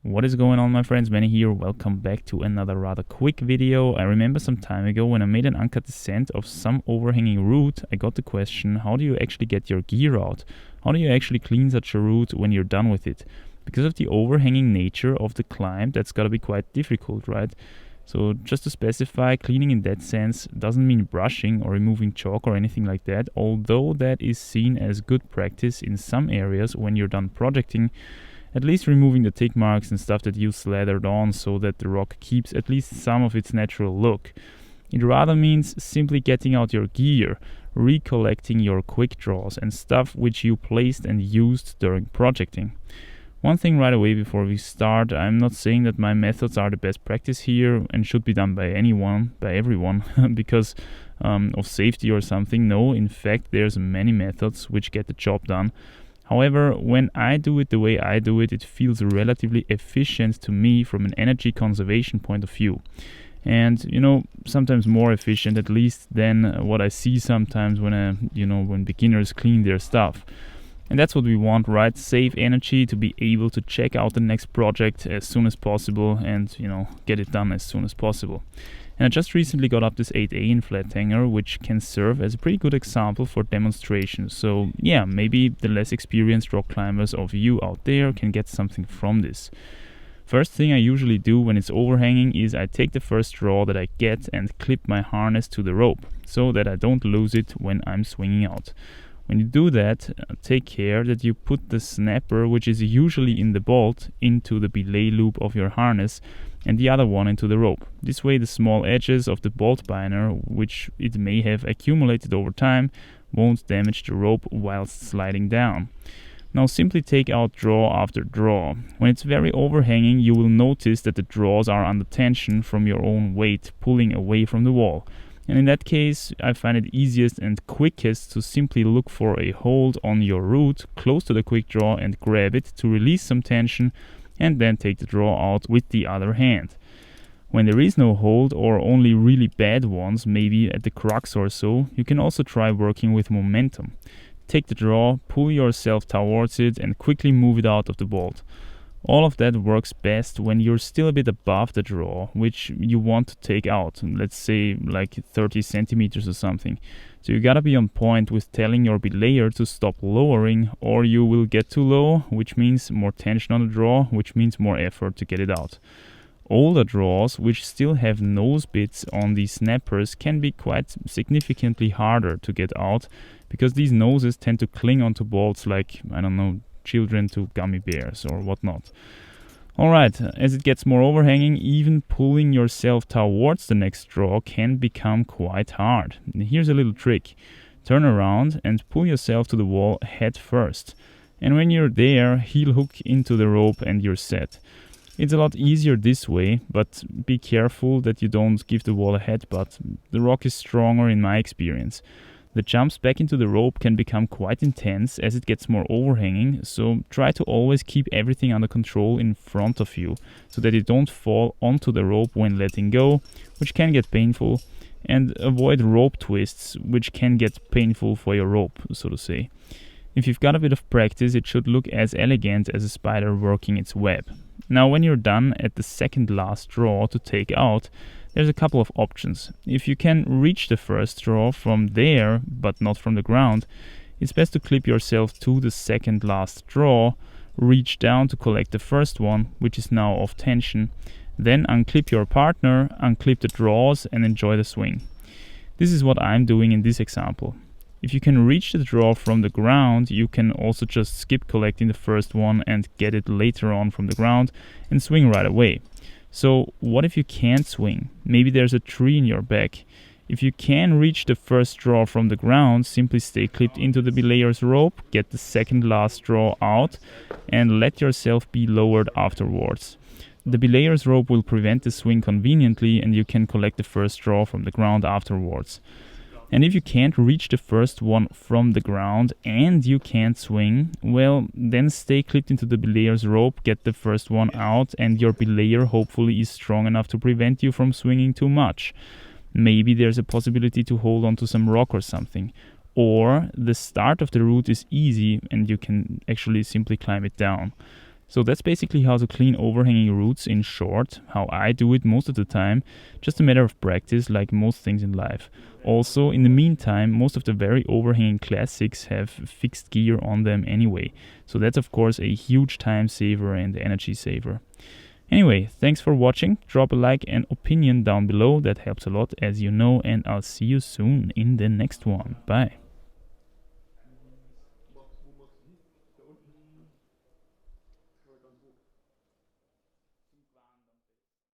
What is going on, my friends? Manny here. Welcome back to another rather quick video. I remember some time ago when I made an uncut descent of some overhanging route, I got the question, how do you actually get your gear out? How do you actually clean such a route when you're done with it? Because of the overhanging nature of the climb, that's gotta be quite difficult, right? So just to specify, cleaning in that sense doesn't mean brushing or removing chalk or anything like that, although that is seen as good practice in some areas when you're done projecting. At least removing the tick marks and stuff that you slathered on so that the rock keeps at least some of its natural look. It rather means simply getting out your gear, recollecting your quick draws and stuff which you placed and used during projecting. One thing right away before we start, I'm not saying that my methods are the best practice here and should be done by everyone, because of safety or something. No, in fact, there's many methods which get the job done. However, when I do it the way I do it, it feels relatively efficient to me from an energy conservation point of view. And, sometimes more efficient at least than what I see sometimes when beginners clean their stuff. And that's what we want, right? Save energy to be able to check out the next project as soon as possible and, get it done as soon as possible. And I just recently got up this 8A in flat hanger, which can serve as a pretty good example for demonstration. So yeah, maybe the less experienced rock climbers of you out there can get something from this. First thing I usually do when it's overhanging is I take the first draw that I get and clip my harness to the rope so that I don't lose it when I'm swinging out. When you do that, take care that you put the snapper, which is usually in the bolt, into the belay loop of your harness and the other one into the rope. This way the small edges of the bolt binder, which it may have accumulated over time, won't damage the rope whilst sliding down. Now simply take out draw after draw. When it's very overhanging, you will notice that the draws are under tension from your own weight pulling away from the wall. And in that case, I find it easiest and quickest to simply look for a hold on your root close to the quick draw and grab it to release some tension and then take the draw out with the other hand. When there is no hold or only really bad ones, maybe at the crux or so, you can also try working with momentum. Take the draw, pull yourself towards it and quickly move it out of the bolt. All of that works best when you're still a bit above the draw, which you want to take out, let's say like 30 centimeters or something. So you gotta be on point with telling your belayer to stop lowering or you will get too low, which means more tension on the draw, which means more effort to get it out. Older draws, which still have nose bits on these snappers, can be quite significantly harder to get out because these noses tend to cling onto bolts like, children to gummy bears or whatnot. Alright, as it gets more overhanging, even pulling yourself towards the next draw can become quite hard. Here's a little trick. Turn around and pull yourself to the wall head first. And when you're there, heel hook into the rope and you're set. It's a lot easier this way, but be careful that you don't give the wall a headbutt. The rock is stronger in my experience. The jumps back into the rope can become quite intense as it gets more overhanging, so try to always keep everything under control in front of you so that you don't fall onto the rope when letting go, which can get painful, and avoid rope twists, which can get painful for your rope, so to say. If you've got a bit of practice, it should look as elegant as a spider working its web. Now when you're done at the second last draw to take out, there's a couple of options. If you can reach the first draw from there, but not from the ground, it's best to clip yourself to the second last draw, reach down to collect the first one, which is now off tension, then unclip your partner, unclip the draws and enjoy the swing. This is what I'm doing in this example. If you can reach the draw from the ground, you can also just skip collecting the first one and get it later on from the ground and swing right away. So what if you can't swing? Maybe there's a tree in your back. If you can reach the first draw from the ground, simply stay clipped into the belayer's rope, get the second last draw out, and let yourself be lowered afterwards. The belayer's rope will prevent the swing conveniently and you can collect the first draw from the ground afterwards. And if you can't reach the first one from the ground and you can't swing, well, then stay clipped into the belayer's rope, get the first one out, and your belayer hopefully is strong enough to prevent you from swinging too much. Maybe there's a possibility to hold on to some rock or something. Or the start of the route is easy and you can actually simply climb it down. So that's basically how to clean overhanging roots in short, how I do it most of the time, just a matter of practice like most things in life. Also, in the meantime, most of the very overhanging classics have fixed gear on them anyway, so that's of course a huge time saver and energy saver. Anyway, thanks for watching, drop a like and opinion down below, that helps a lot as you know, and I'll see you soon in the next one. Bye.